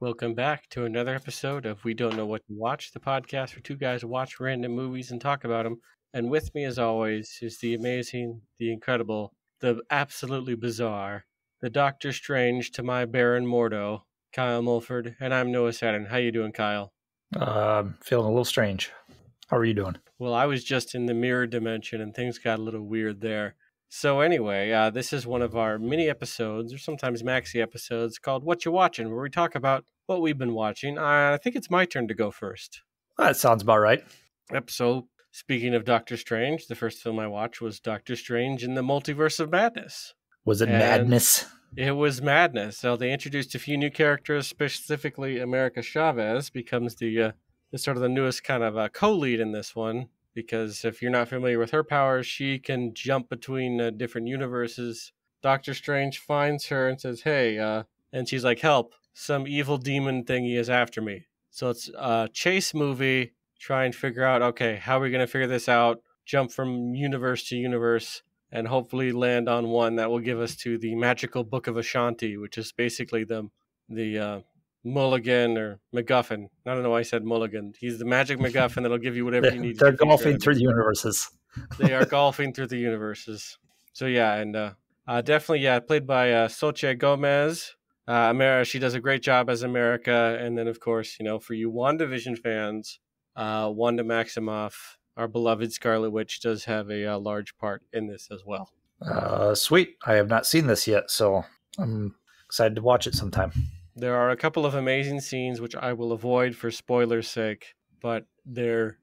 Welcome back to another episode of We Don't Know What to Watch, the podcast where two guys watch random movies and talk about them. And with me, as always, is the amazing, the incredible, the absolutely bizarre, the Doctor Strange to my Baron Mordo, Kyle Mulford, and I'm Noah Saturn. How you doing, Kyle? Feeling a little strange. How are you doing? Well, I was just in the mirror dimension, and things got a little weird there. So anyway, this is one of our mini episodes, or sometimes maxi episodes, called What You Watchin', where we talk about what we've been watching. I think it's my turn to go first. That sounds about right. Yep, so speaking of Doctor Strange, the first film I watched was Doctor Strange in the Multiverse of Madness. Was it And madness? It was madness. So they introduced a few new characters, specifically America Chavez becomes the sort of the newest kind of co-lead in this one. Because if you're not familiar with her powers, she can jump between different universes. Doctor Strange finds her and says, hey, and she's like, help, some evil demon thingy is after me. So it's a chase movie, try and figure out, okay, how are we going to figure this out? Jump from universe to universe and hopefully land on one that will give us to the magical Book of Ashanti, which is basically the Mulligan or MacGuffin. I don't know why I said Mulligan. He's the magic MacGuffin that'll give you whatever you need. They're golfing through the universes. They are golfing through the universes. So yeah, and definitely, played by Xochitl Gomez. She does a great job as America. And then, of course, for you WandaVision fans, Wanda Maximoff, our beloved Scarlet Witch, does have a large part in this as well. Sweet. I have not seen this yet, so I'm excited to watch it sometime. There are a couple of amazing scenes which I will avoid for spoilers' sake, but they're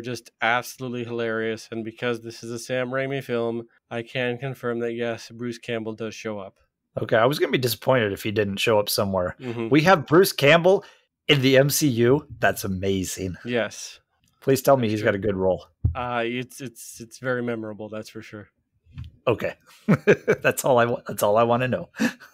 just absolutely hilarious. And because this is a Sam Raimi film, I can confirm that yes, Bruce Campbell does show up. Okay, I was going to be disappointed if he didn't show up somewhere. Mm-hmm. We have Bruce Campbell in the MCU. That's amazing. Yes. Please tell me he's got a good role. It's very memorable, that's for sure. Okay. That's all I want to know.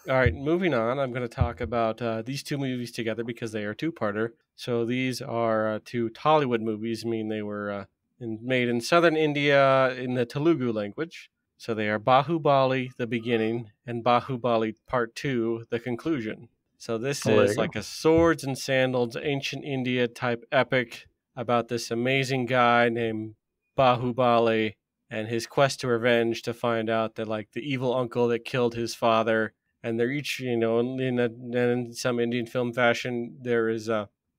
All right, moving on. I'm going to talk about these two movies together because they are two-parter. So these are two Tollywood movies, meaning they were made in southern India in the Telugu language. So they are Bahubali, the beginning, and Bahubali Part 2, the conclusion. So this is like a swords and sandals, ancient India type epic about this amazing guy named Bahubali and his quest to revenge to find out that like the evil uncle that killed his father. And they're each, in some Indian film fashion, there is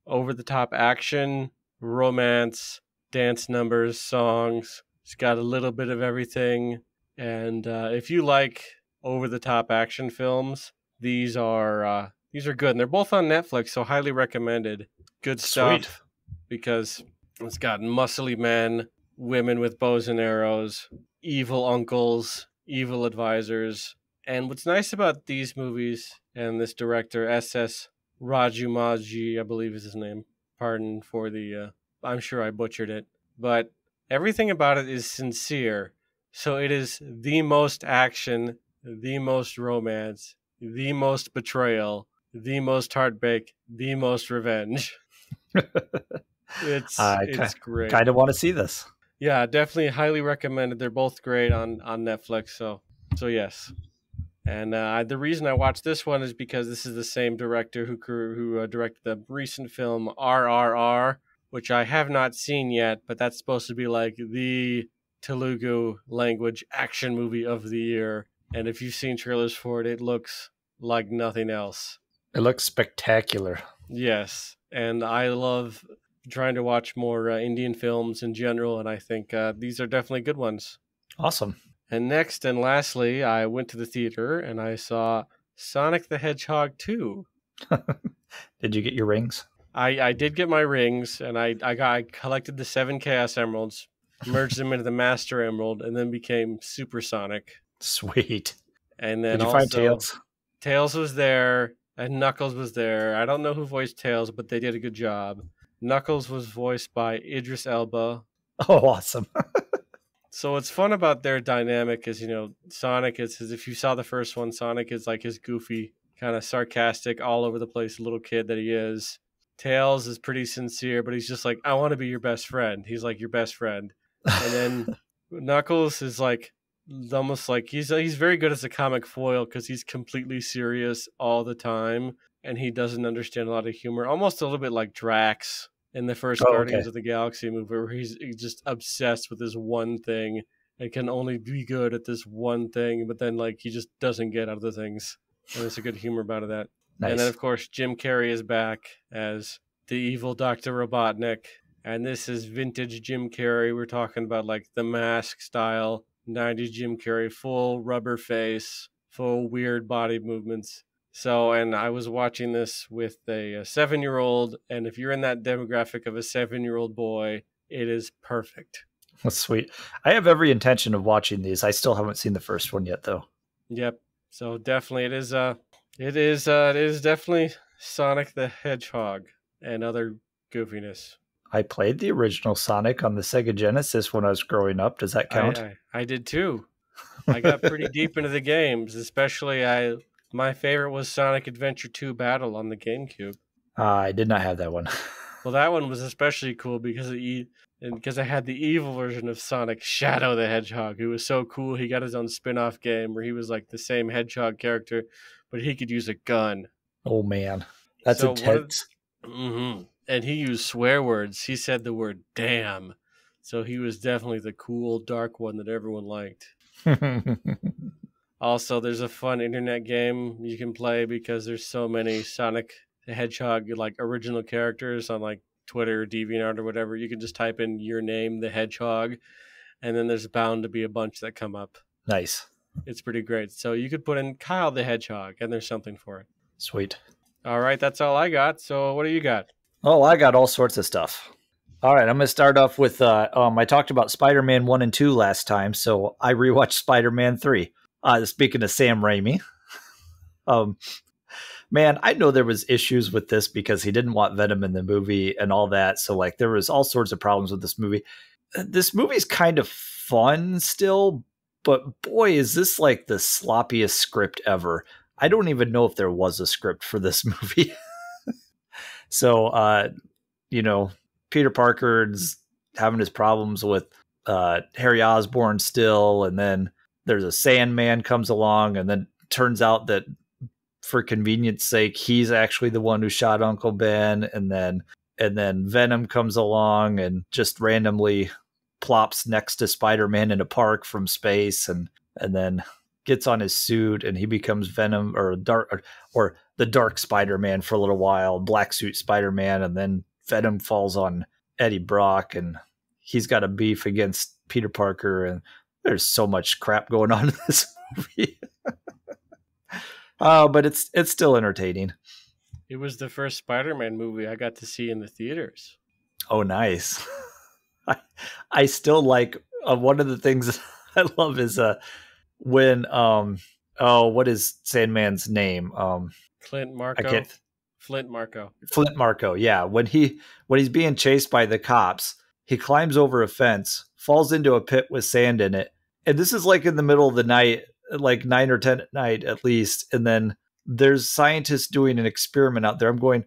over-the-top action, romance, dance numbers, songs. It's got a little bit of everything. And if you like over-the-top action films, these are good. And they're both on Netflix, so highly recommended. Good stuff. Sweet. Because it's got muscly men, women with bows and arrows, evil uncles, evil advisors. And what's nice about these movies and this director, S.S. Rajumaji, I believe is his name. Pardon for I'm sure I butchered it. But everything about it is sincere. So it is the most action, the most romance, the most betrayal, the most heartbreak, the most revenge. It's great. Kind of want to see this. Yeah, definitely highly recommended. They're both great on Netflix. So yes. And the reason I watched this one is because this is the same director who directed the recent film RRR, which I have not seen yet, but that's supposed to be like the Telugu language action movie of the year. And if you've seen trailers for it, it looks like nothing else. It looks spectacular. Yes, and I love trying to watch more Indian films in general, and I think these are definitely good ones. Awesome. And next and lastly, I went to the theater and I saw Sonic the Hedgehog 2. Did you get your rings? I did get my rings, and I collected the 7 Chaos Emeralds, merged them into the Master Emerald, and then became Super Sonic. Sweet. And then did you find Tails? Tails was there, and Knuckles was there. I don't know who voiced Tails, but they did a good job. Knuckles was voiced by Idris Elba. Oh, awesome. So what's fun about their dynamic is, Sonic is, if you saw the first one, Sonic is like his goofy, kind of sarcastic, all over the place little kid that he is. Tails is pretty sincere, but he's just like, I want to be your best friend. He's like your best friend. And then Knuckles is like, almost like he's very good as a comic foil because he's completely serious all the time. and he doesn't understand a lot of humor, almost a little bit like Drax in the first Oh, Guardians okay. of the Galaxy movie, where he's just obsessed with this one thing and can only be good at this one thing, but then like he just doesn't get other things. And there's a good humor about that. And then Nice. of course Jim Carrey is back as the evil Dr. Robotnik. And this is vintage Jim Carrey. We're talking about like the Mask style 90s Jim Carrey, full rubber face, full weird body movements. So, and I was watching this with a 7-year-old, and if you're in that demographic of a 7-year-old boy, it is perfect. That's sweet. I have every intention of watching these. I still haven't seen the first one yet, though. Yep. So definitely, it is definitely Sonic the Hedgehog and other goofiness. I played the original Sonic on the Sega Genesis when I was growing up. Does that count? I did too. I got pretty deep into the games, especially my favorite was Sonic Adventure 2 Battle on the GameCube. I did not have that one. Well, that one was especially cool because I had the evil version of Sonic, Shadow the Hedgehog, who was so cool. He got his own spin-off game where he was like the same hedgehog character, but he could use a gun. Oh, man. That's intense. And he used swear words. He said the word damn. So he was definitely the cool, dark one that everyone liked. Also, there's a fun internet game you can play because there's so many Sonic the Hedgehog like original characters on like Twitter, DeviantArt, or whatever. You can just type in your name, the Hedgehog, and then there's bound to be a bunch that come up. Nice. It's pretty great. So you could put in Kyle the Hedgehog, and there's something for it. Sweet. All right, that's all I got. So what do you got? Oh, I got all sorts of stuff. All right, I'm going to start off with, I talked about Spider-Man 1 and 2 last time, so I rewatched Spider-Man 3. Speaking of Sam Raimi. Man, I know there was issues with this because he didn't want Venom in the movie and all that, so like there was all sorts of problems with this movie. This movie's kind of fun still, but boy, is this like the sloppiest script ever. I don't even know if there was a script for this movie. So, Peter Parker's having his problems with Harry Osborn still, and then there's a Sandman comes along, and then turns out that for convenience sake, he's actually the one who shot Uncle Ben, and then Venom comes along and just randomly plops next to Spider-Man in a park from space, and then gets on his suit and he becomes Venom or the Dark Spider-Man for a little while, Black Suit Spider-Man, and then Venom falls on Eddie Brock and he's got a beef against Peter Parker, and there's so much crap going on in this movie. But it's still entertaining. It was the first Spider-Man movie I got to see in the theaters. Oh, nice. I still like one of the things I love is when what is Sandman's name? Clint Marco. Flint Marco. Yeah, when he's being chased by the cops, he climbs over a fence, falls into a pit with sand in it, and this is like in the middle of the night, like 9 or 10 at night at least, and then there's scientists doing an experiment out there. I'm going,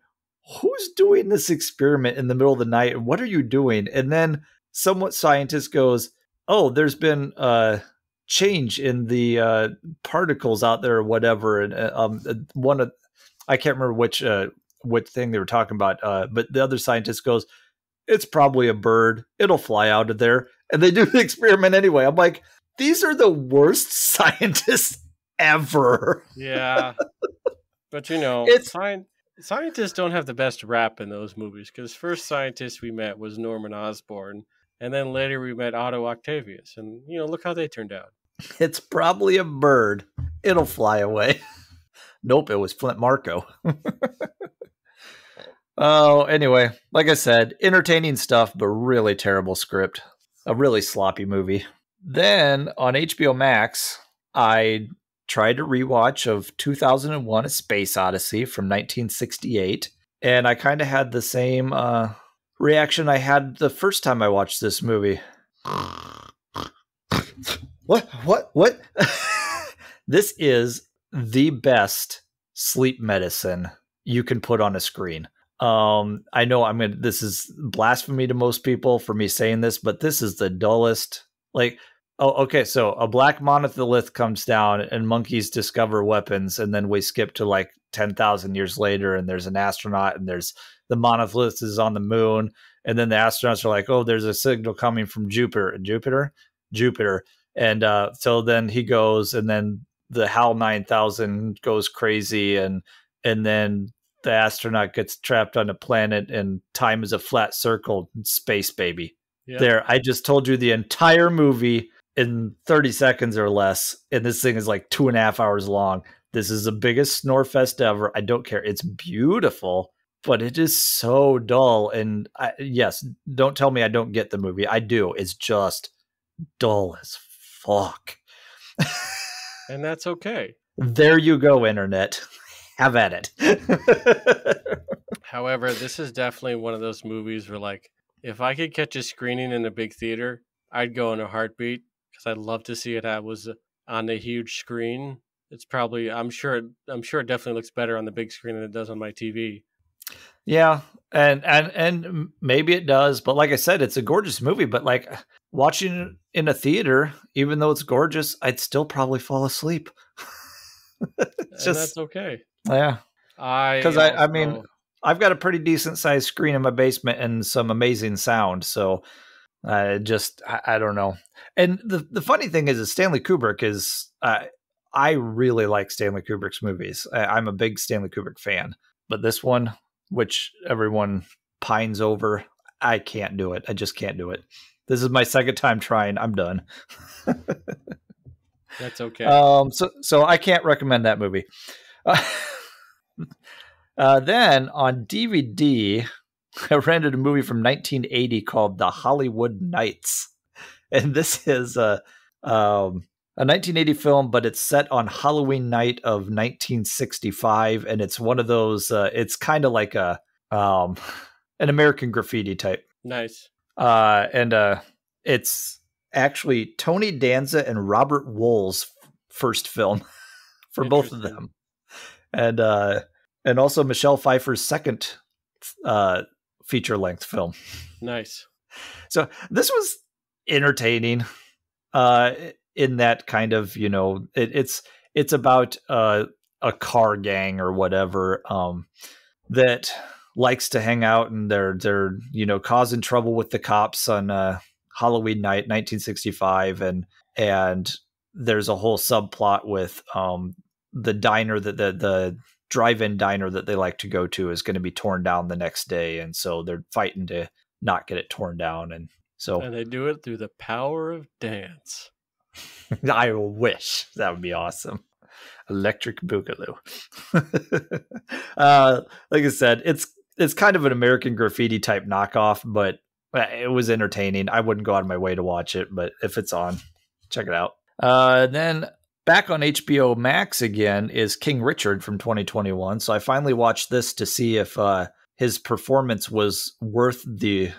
who's doing this experiment in the middle of the night, and what are you doing? And then scientist goes, oh, there's been change in the particles out there or whatever, and I can't remember which thing they were talking about, but the other scientist goes, it's probably a bird, it'll fly out of there, and they do the experiment anyway. I'm like, these are the worst scientists ever. Yeah, but scientists don't have the best rap in those movies, because first scientist we met was Norman Osborn, and then later we met Otto Octavius, and look how they turned out. It's probably a bird, it'll fly away. Nope, it was Flint Marco. Oh, anyway, like I said, entertaining stuff, but really terrible script. A really sloppy movie. Then on HBO Max, I tried a rewatch of 2001: A Space Odyssey from 1968, and I kind of had the same reaction I had the first time I watched this movie. What? This is the best sleep medicine you can put on a screen. I know this is blasphemy to most people for me saying this, but this is the dullest. Like, Oh, okay. So a black monolith comes down and monkeys discover weapons. And then we skip to like 10,000 years later and there's an astronaut and there's the monolith is on the moon. And then the astronauts are like, oh, there's a signal coming from Jupiter. And so then he goes and then the HAL 9000 goes crazy. And then the astronaut gets trapped on a planet and time is a flat circle. Space, baby. Yep. There, I just told you the entire movie in 30 seconds or less, and this thing is like 2.5 hours long. This is the biggest snore fest ever. I don't care. It's beautiful, but it is so dull. And yes, don't tell me I don't get the movie. I do. It's just dull as fuck. And that's okay. There you go, internet. Have at it. However, this is definitely one of those movies where, like, if I could catch a screening in a big theater, I'd go in a heartbeat because I'd love to see it. I was on a huge screen. It's probably, I'm sure it definitely looks better on the big screen than it does on my TV. Yeah, and maybe it does, but like I said, it's a gorgeous movie. But like watching it in a theater, even though it's gorgeous, I'd still probably fall asleep. That's okay. Yeah, because I mean, I've got a pretty decent sized screen in my basement and some amazing sound. So I don't know. And the funny thing is Stanley Kubrick is, I really like Stanley Kubrick's movies. I'm a big Stanley Kubrick fan, but this one, which everyone pines over, I can't do it. I just can't do it. This is my second time trying. I'm done. That's okay. So I can't recommend that movie. Then on DVD, I rented a movie from 1980 called The Hollywood Nights. And this is a 1980 film, but it's set on Halloween night of 1965. And it's one of those, it's kind of like an American Graffiti type. Nice. And it's actually Tony Danza and Robert Wool's first film for both of them. And also Michelle Pfeiffer's second feature length film. Nice. So this was entertaining in that kind of, it's about a car gang or whatever that likes to hang out and they're causing trouble with the cops on Halloween night 1965 and there's a whole subplot with the diner that the drive-in diner that they like to go to is going to be torn down the next day, and so they're fighting to not get it torn down, and they do it through the power of dance. I wish that would be awesome. Electric Boogaloo. Like I said, it's kind of an American Graffiti type knockoff, but it was entertaining. I wouldn't go out of my way to watch it, but if it's on, check it out. Then back on HBO Max again is King Richard from 2021. So I finally watched this to see if his performance was worth the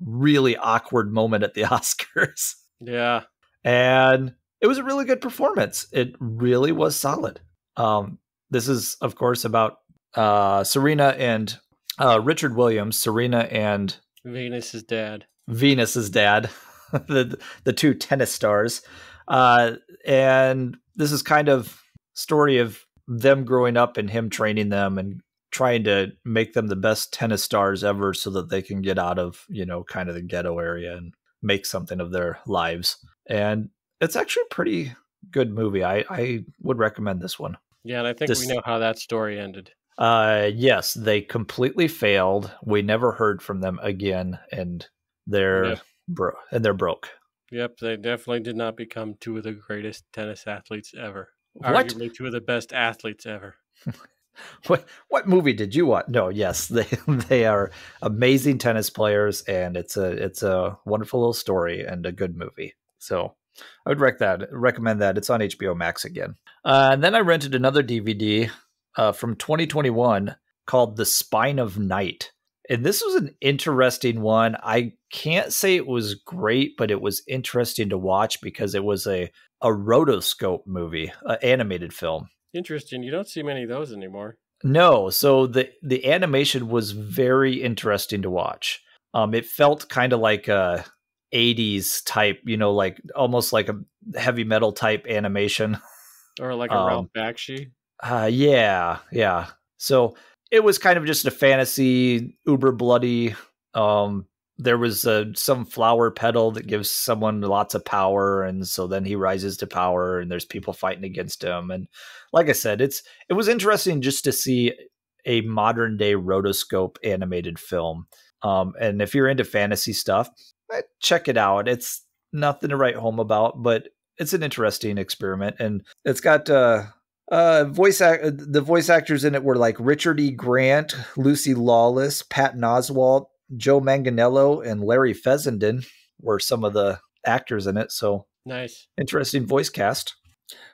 really awkward moment at the Oscars. Yeah. And it was a really good performance. It really was solid. This is, of course, about Serena and Richard Williams, Serena and Venus's dad. The two tennis stars. And this is kind of story of them growing up and him training them and trying to make them the best tennis stars ever so that they can get out of, kind of the ghetto area and make something of their lives. And it's actually a pretty good movie. I would recommend this one. Yeah, and I think we know how that story ended. Yes, they completely failed. We never heard from them again, and they're broke. Yep, they definitely did not become two of the greatest tennis athletes ever. What? Arguably two of the best athletes ever. What movie did you watch? No, yes, they are amazing tennis players, and it's a wonderful little story and a good movie. So I would recommend that. It's on HBO Max again. And then I rented another DVD from 2021 called The Spine of Night. And this was an interesting one. I can't say it was great, but it was interesting to watch because it was a rotoscope movie, an animated film. Interesting. You don't see many of those anymore. No. So the animation was very interesting to watch. It felt kind of like 80s type, like almost like a heavy metal type animation. Or like a Ralph Bakshi. Yeah. So it was kind of just a fantasy, uber bloody. There was some flower petal that gives someone lots of power, and so then he rises to power, and there's people fighting against him. And like I said, it was interesting just to see a modern day rotoscope animated film. And if you're into fantasy stuff, check it out. It's nothing to write home about, but it's an interesting experiment, and it's got the voice actors in it were like Richard E. Grant, Lucy Lawless, Patton Oswalt, Joe Manganiello, and Larry Fessenden were some of the actors in it. So nice, interesting voice cast.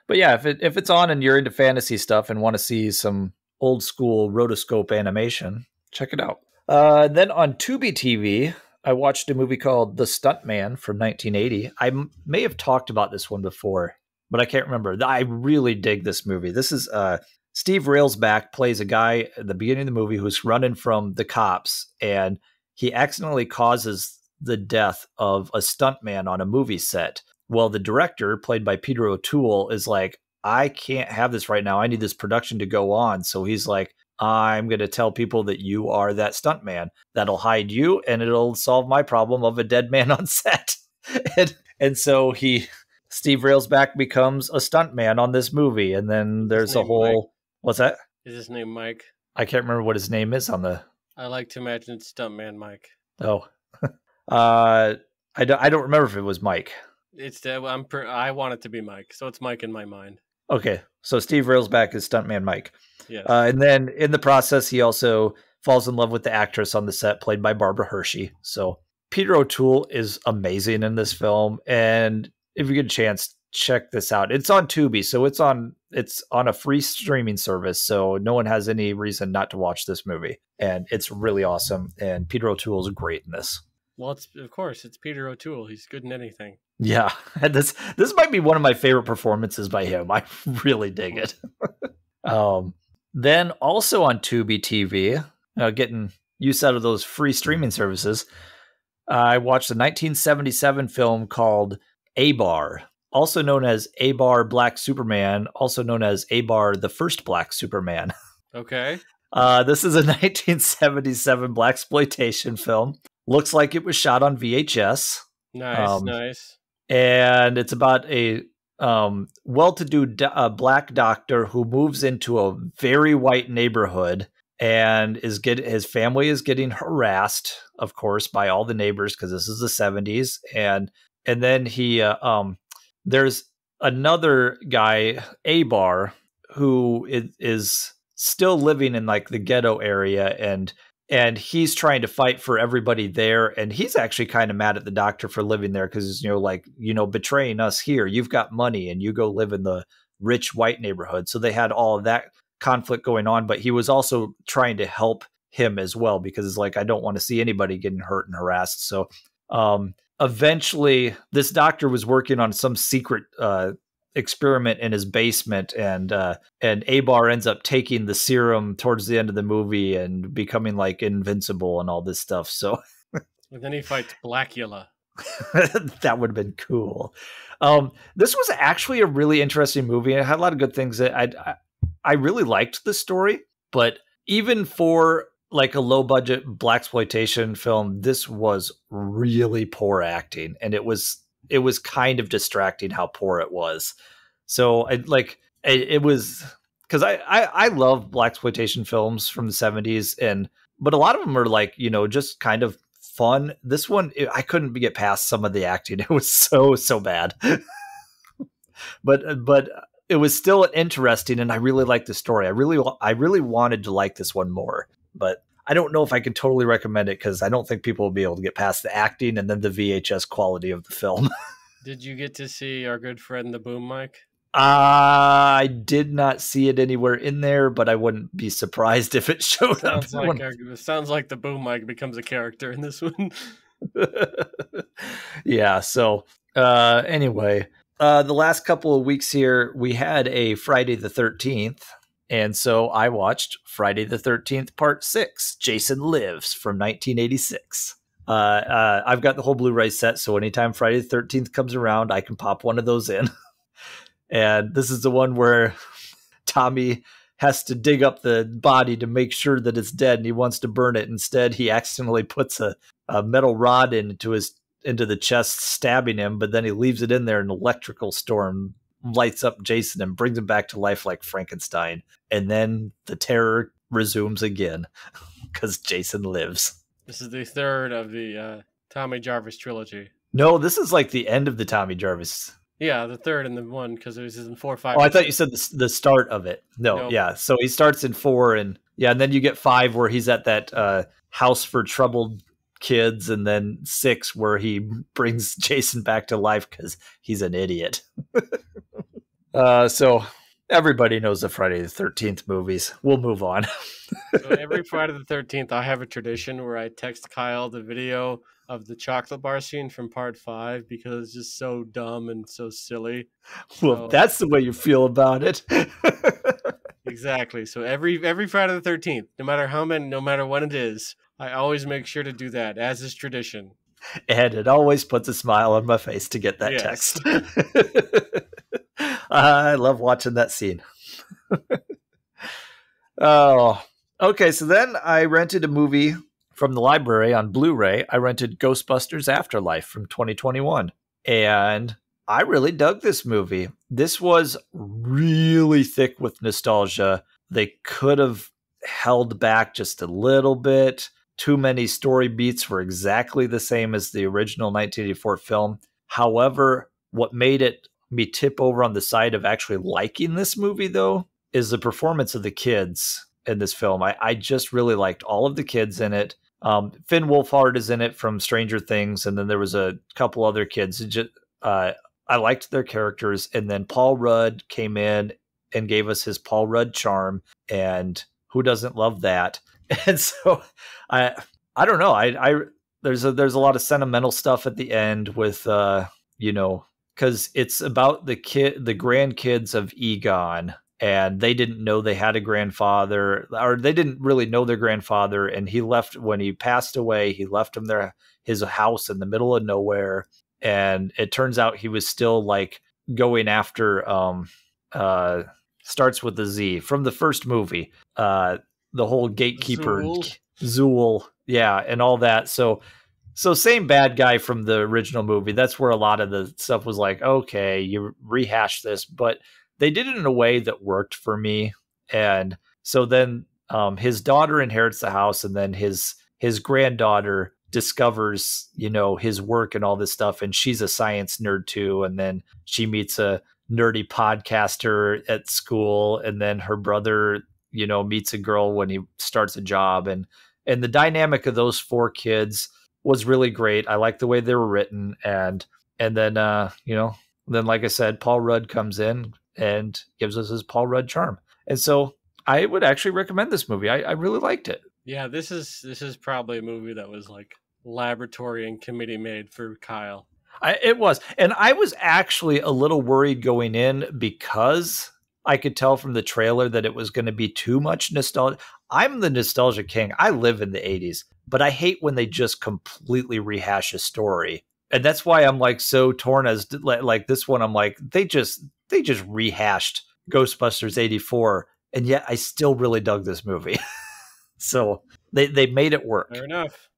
But yeah, if it's on and you're into fantasy stuff and want to see some old school rotoscope animation, check it out. Then on Tubi TV, I watched a movie called The Stuntman from 1980. I may have talked about this one before, but I can't remember. I really dig this movie. This is Steve Railsback plays a guy at the beginning of the movie who's running from the cops, and he accidentally causes the death of a stuntman on a movie set. Well, the director, played by Peter O'Toole, is like, I can't have this right now. I need this production to go on. So he's like, I'm going to tell people that you are that stuntman. That'll hide you, and it'll solve my problem of a dead man on set. and so Steve Railsback becomes a stuntman on this movie. And then there's a whole... Mike. What's that? Is his name Mike? I can't remember what his name is on the... I like to imagine it's Stuntman Mike. Oh. I don't remember if it was Mike. I want it to be Mike, so it's Mike in my mind. Okay, so Steve Railsback is Stuntman Mike. Yes. And then in the process, he also falls in love with the actress on the set, played by Barbara Hershey. So Peter O'Toole is amazing in this film, and if you get a chance, check this out. It's on Tubi, so it's on a free streaming service, so no one has any reason not to watch this movie, and it's really awesome. And Peter O'Toole is great in this. Well, it's Peter O'Toole. He's good in anything. Yeah, this might be one of my favorite performances by him. I really dig it. Then also on Tubi TV, getting use out of those free streaming services, I watched a 1977 film called A-Bar, also known as A-Bar Black Superman, also known as A-Bar the First Black Superman. Okay. This is a 1977 blaxploitation film. Looks like it was shot on VHS. Nice. And it's about a well-to-do black doctor who moves into a very white neighborhood, and his family is getting harassed, of course, by all the neighbors because this is the 70s. And then there's another guy, A-Bar, who is still living in like the ghetto area, and he's trying to fight for everybody there. And he's actually kind of mad at the doctor for living there because, betraying us here. You've got money and you go live in the rich white neighborhood. So they had all of that conflict going on, but he was also trying to help him as well because it's like, I don't want to see anybody getting hurt and harassed. So eventually this doctor was working on some secret experiment in his basement, and A-Bar ends up taking the serum towards the end of the movie and becoming like invincible and all this stuff. So and then he fights Blackula. That would have been cool. This was actually a really interesting movie. It had a lot of good things. That I really liked the story, but even for like a low budget blaxploitation film, this was really poor acting, and it was kind of distracting how poor it was. So it was because I love blaxploitation films from the 70s, but a lot of them are like, just kind of fun. This one, I couldn't get past some of the acting. It was so bad. but it was still interesting, and I really liked the story. I really wanted to like this one more, but I don't know if I can totally recommend it because I don't think people will be able to get past the acting and then the VHS quality of the film. Did you get to see our good friend the Boom Mic? I did not see it anywhere in there, but I wouldn't be surprised if it showed up. Sounds like the Boom Mic becomes a character in this one. Yeah, so anyway, the last couple of weeks here, we had a Friday the 13th. And so I watched Friday the 13th, Part 6, Jason Lives from 1986. I've got the whole Blu-ray set, so anytime Friday the 13th comes around, I can pop one of those in. And this is the one where Tommy has to dig up the body to make sure that it's dead, and he wants to burn it. Instead, he accidentally puts a metal rod into the chest, stabbing him, but then he leaves it in there, and an electrical storm lights up Jason and brings him back to life like Frankenstein. And then the terror resumes again because Jason lives. This is the third of the Tommy Jarvis trilogy. No, this is like the end of the Tommy Jarvis. Yeah, the third and the one, because it was in 4, 5. Oh, I thought you said the start of it. No, nope. Yeah. So he starts in 4, and then you get 5 where he's at that house for troubled kids, and then 6 where he brings Jason back to life because he's an idiot. So everybody knows the Friday the 13th movies. We'll move on. So every Friday the 13th, I have a tradition where I text Kyle the video of the chocolate bar scene from part 5 because it's just so dumb and so silly. Well, that's the way you feel about it. Exactly. So every Friday the 13th, no matter when it is, I always make sure to do that, as is tradition. And it always puts a smile on my face to get that text. I love watching that scene. Oh, okay. So then I rented a movie from the library on Blu-ray. I rented Ghostbusters Afterlife from 2021. And I really dug this movie. This was really thick with nostalgia. They could have held back just a little bit. Too many story beats were exactly the same as the original 1984 film. However, what made me tip over on the side of actually liking this movie, though, is the performance of the kids in this film. I just really liked all of the kids in it. Finn Wolfhard is in it from Stranger Things, and then there was a couple other kids. I liked their characters, and then Paul Rudd came in and gave us his Paul Rudd charm, and who doesn't love that? And so I don't know. There's a lot of sentimental stuff at the end with because it's about the grandkids of Egon, and they didn't know they had a grandfather, or they didn't really know their grandfather. And he left when he passed away. He left him his house in the middle of nowhere. And it turns out he was still like going after, starts with a Z from the first movie, the whole gatekeeper, Zool. Yeah. And all that. So same bad guy from the original movie. That's where a lot of the stuff was like, okay, you rehash this, but they did it in a way that worked for me. And so then his daughter inherits the house, and then his granddaughter discovers, his work and all this stuff. And she's a science nerd too. And then she meets a nerdy podcaster at school. And then her brother, meets a girl when he starts a job. And the dynamic of those 4 kids was really great. I like the way they were written. And then, then like I said, Paul Rudd comes in and gives us his Paul Rudd charm. And so I would actually recommend this movie. I really liked it. Yeah, this is probably a movie that was like laboratory and committee made for Kyle. It was. And I was actually a little worried going in because I could tell from the trailer that it was going to be too much nostalgia. I'm the nostalgia king. I live in the 80s, but I hate when they just completely rehash a story. And that's why I'm like so torn as like this one. I'm like, they just rehashed Ghostbusters 84. And yet I still really dug this movie. So they made it work. Fair enough.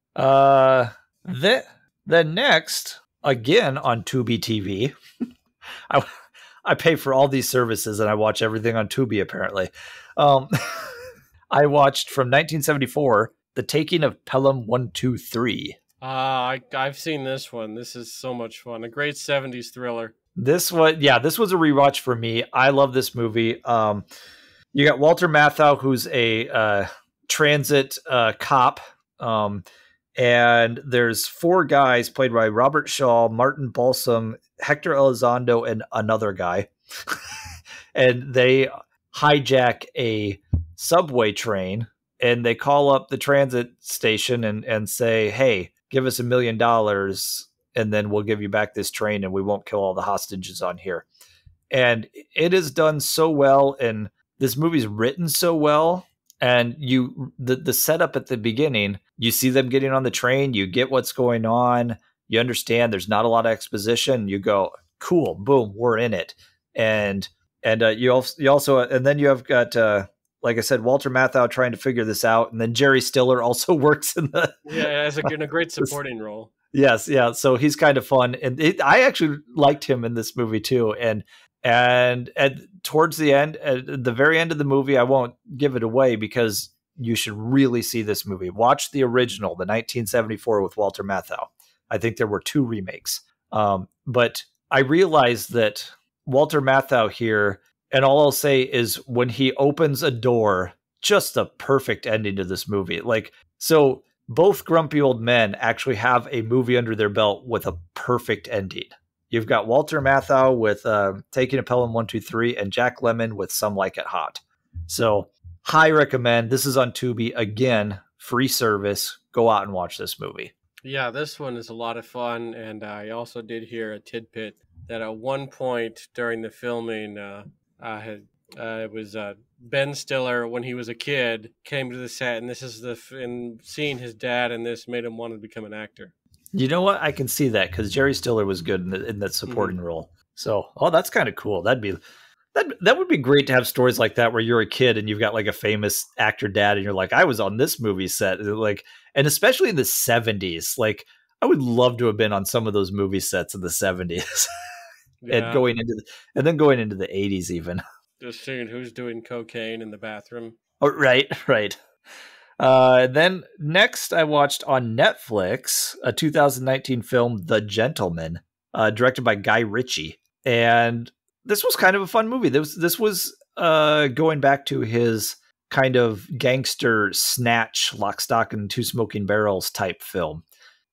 Then next, again on Tubi TV, I pay for all these services and I watch everything on Tubi apparently. I watched from 1974, The Taking of Pelham 123. I've seen this one. This is so much fun. A great 70s thriller. This was a rewatch for me. I love this movie. You got Walter Matthau, who's a transit cop. And there's 4 guys played by Robert Shaw, Martin Balsam, Hector Elizondo, and another guy. And they hijack a subway train, and they call up the transit station and say, hey, give us $1 million and then we'll give you back this train and we won't kill all the hostages on here. And it is done so well, and this movie's written so well And the setup at the beginning, you see them getting on the train, you get what's going on, you understand there's not a lot of exposition, you go, cool, boom, we're in it. And you also and then you have got like I said, Walter Matthau trying to figure this out, and then Jerry Stiller also works in the in a great supporting role. Yes, yeah. So he's kind of fun, and I actually liked him in this movie too. And towards the end, at the very end of the movie, I won't give it away because you should really see this movie. Watch the original, the 1974 with Walter Matthau. I think there were 2 remakes, but I realized that Walter Matthau here, and all I'll say is when he opens a door, just the perfect ending to this movie. Like so. Both grumpy old men actually have a movie under their belt with a perfect ending. You've got Walter Matthau with Taking a Pelham 123 and Jack Lemmon with Some Like It Hot. So high recommend. This is on Tubi. Again, free service. Go out and watch this movie. Yeah, this one is a lot of fun. And I also did hear a tidbit that at one point during the filming, it was Ben Stiller, when he was a kid, came to the set, and this is and seeing his dad in this made him want to become an actor. You know what? I can see that because Jerry Stiller was good in that supporting role. So, that's kind of cool. That would be great to have stories like that where you're a kid and you've got like a famous actor dad, and you're like, I was on this movie set, like, and especially in the 70s, like I would love to have been on some of those movie sets in the 70s, and going into the 80s even. Just seeing who's doing cocaine in the bathroom. Oh, right. Then next I watched on Netflix a 2019 film, The Gentleman, directed by Guy Ritchie. And this was kind of a fun movie. This was going back to his kind of gangster snatch, Lock, Stock, and Two Smoking Barrels type film.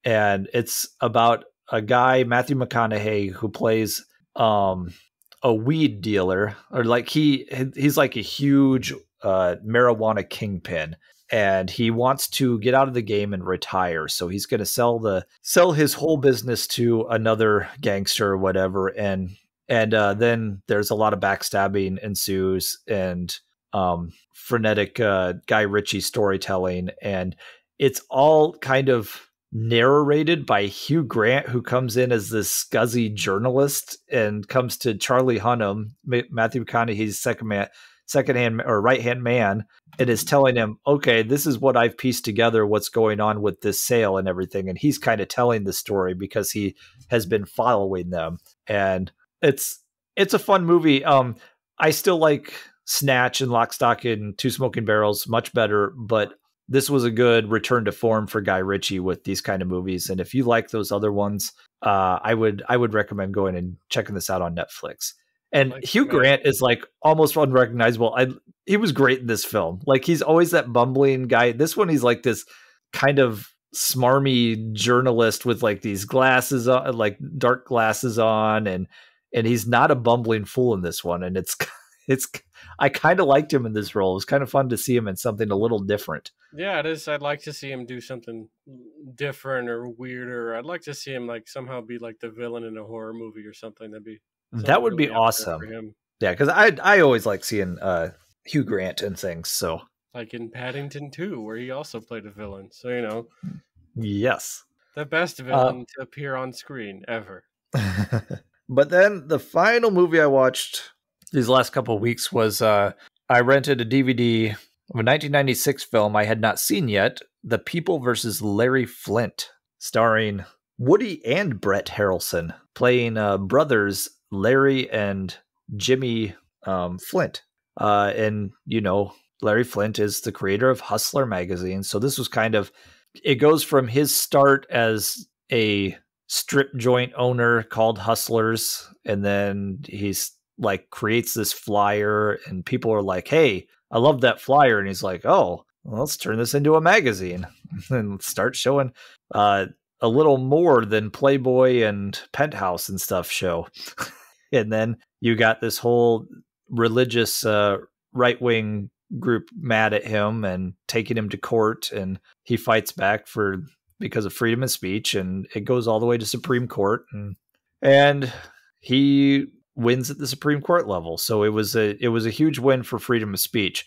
And it's about a guy, Matthew McConaughey, who plays a weed dealer, or like he's like a huge marijuana kingpin, and he wants to get out of the game and retire. So he's going to sell his whole business to another gangster or whatever. And then there's a lot of backstabbing ensues and frenetic Guy Ritchie storytelling, and it's all kind of narrated by Hugh Grant, who comes in as this scuzzy journalist and comes to Charlie Hunnam, Matthew McConaughey's second-hand or right-hand man, and is telling him, okay, this is what I've pieced together, what's going on with this sale and everything. And he's kind of telling the story because he has been following them. And it's a fun movie. I still like Snatch and Lock, Stock, and Two Smoking Barrels much better, but this was a good return to form for Guy Ritchie with these kind of movies. And if you like those other ones, I would recommend going and checking this out on Netflix. And Hugh Grant is like almost unrecognizable. He was great in this film. Like he's always that bumbling guy. This one, he's like this kind of smarmy journalist with like these glasses on, like dark glasses on, and he's not a bumbling fool in this one. And it's I kind of liked him in this role. It was kind of fun to see him in something a little different. Yeah, it is. I'd like to see him do something different or weirder. I'd like to see him like somehow be like the villain in a horror movie or something. That would be awesome. Yeah, because I always like seeing Hugh Grant and things. So like in Paddington 2, where he also played a villain. So you know, yes, the best villain to appear on screen ever. But then the final movie I watched these last couple of weeks was I rented a DVD of a 1996 film I had not seen yet, The People versus Larry Flint, starring Woody and Brett Harrelson, playing brothers Larry and Jimmy Flint. And, you know, Larry Flint is the creator of Hustler magazine. So this was it goes from his start as a strip joint owner called Hustlers, and then he's like creates this flyer, and people are like, hey, I love that flyer. And he's like, oh, well, let's turn this into a magazine and start showing a little more than Playboy and Penthouse and stuff show. And then you got this whole religious right-wing group mad at him and taking him to court, and he fights back because of freedom of speech, and it goes all the way to Supreme Court, and he wins at the Supreme Court level. So it was a huge win for freedom of speech.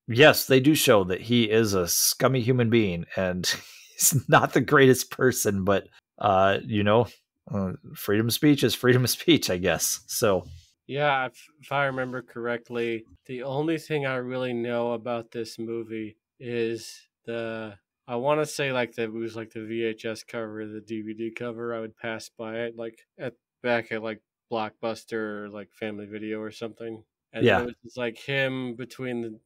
yes, they do show that he is a scummy human being and he's not the greatest person, but you know, freedom of speech is freedom of speech, I guess. So Yeah, if I remember correctly, the only thing I really know about this movie is I want to say like that it was like the VHS cover, the DVD cover. I would pass by it like at back at like Blockbuster or like Family Video or something, and then it yeah, was just like him between the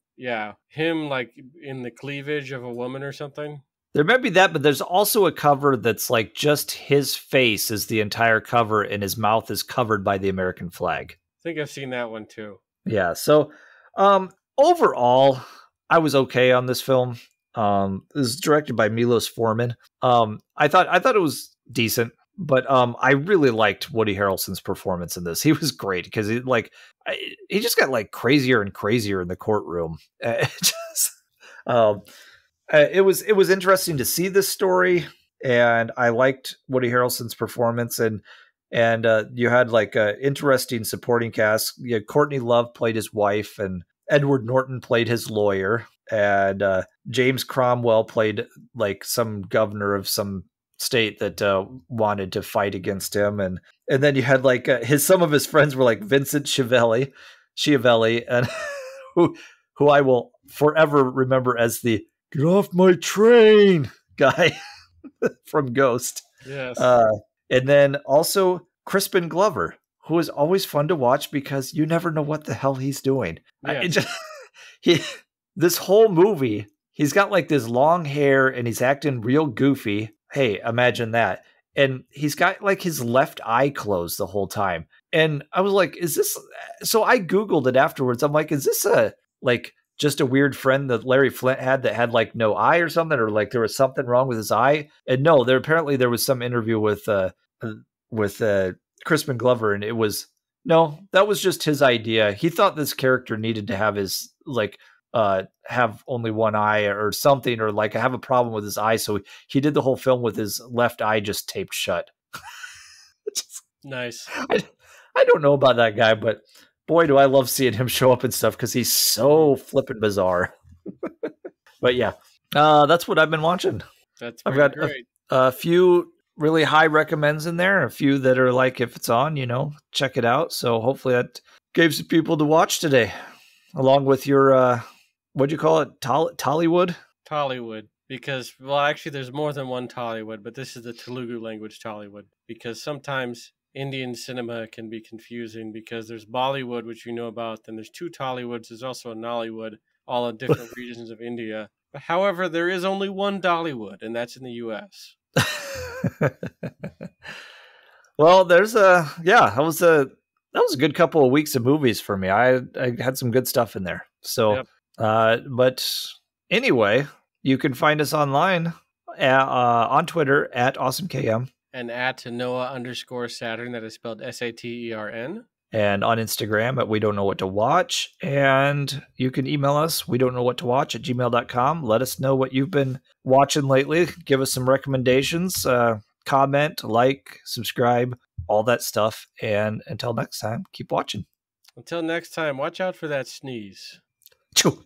him like in the cleavage of a woman or something. there might be that, but there's also a cover that's like just his face is the entire cover and his mouth is covered by the American flag. I think I've seen that one too. Yeah. So, overall, I was okay on this film. It was directed by Milos Forman. I thought it was decent, but I really liked Woody Harrelson's performance in this. He was great because he just got like crazier and crazier in the courtroom. Um, it was interesting to see this story, and I liked Woody Harrelson's performance, and you had like a interesting supporting cast. You had Courtney Love played his wife, and Edward Norton played his lawyer, and James Cromwell played like some governor of some state that wanted to fight against him, and then you had like some of his friends were like Vincent Schiavelli, and who I will forever remember as the "get off my train" guy from Ghost. Yes. And then also Crispin Glover, who is always fun to watch because you never know what the hell he's doing. Yes. He this whole movie, he's got like this long hair and he's acting real goofy. Hey, imagine that. And he's got like his left eye closed the whole time. And I was like, is this so I Googled it afterwards. I'm like, is this a like just a weird friend that Larry Flint had that had like no eye or something, or like there was something wrong with his eye? And no, there was some interview with Crispin Glover, and it was no, that was just his idea. He thought this character needed to have his like have only one eye or something, or like have a problem with his eye, so he did the whole film with his left eye just taped shut. Nice. I don't know about that guy, but boy, do I love seeing him show up and stuff because he's so flippin' bizarre. But yeah, that's what I've been watching. That's I've pretty got great. a few really high recommends in there, a few that are like, if it's on, check it out. So hopefully that gave some people to watch today, along with your, what'd you call it? Tollywood? Tollywood. Because, well, actually, there's more than one Tollywood, but this is the Telugu language Tollywood. Because sometimes Indian cinema can be confusing because there's Bollywood, which you know about, then there's two Tollywoods, there's also a Nollywood, all in different regions of India. But however, there is only one Dollywood, and that's in the U.S. Well, that was a good couple of weeks of movies for me. I had some good stuff in there. So, Yep. But anyway, you can find us online on Twitter at AwesomeKM. And at Noah_Saturn, that is spelled Satern. And on Instagram at We Don't Know What to Watch. And you can email us, we don't know what to watch at gmail.com. Let us know what you've been watching lately. Give us some recommendations. Comment, like, subscribe, all that stuff. And until next time, keep watching. Until next time, watch out for that sneeze. Choo.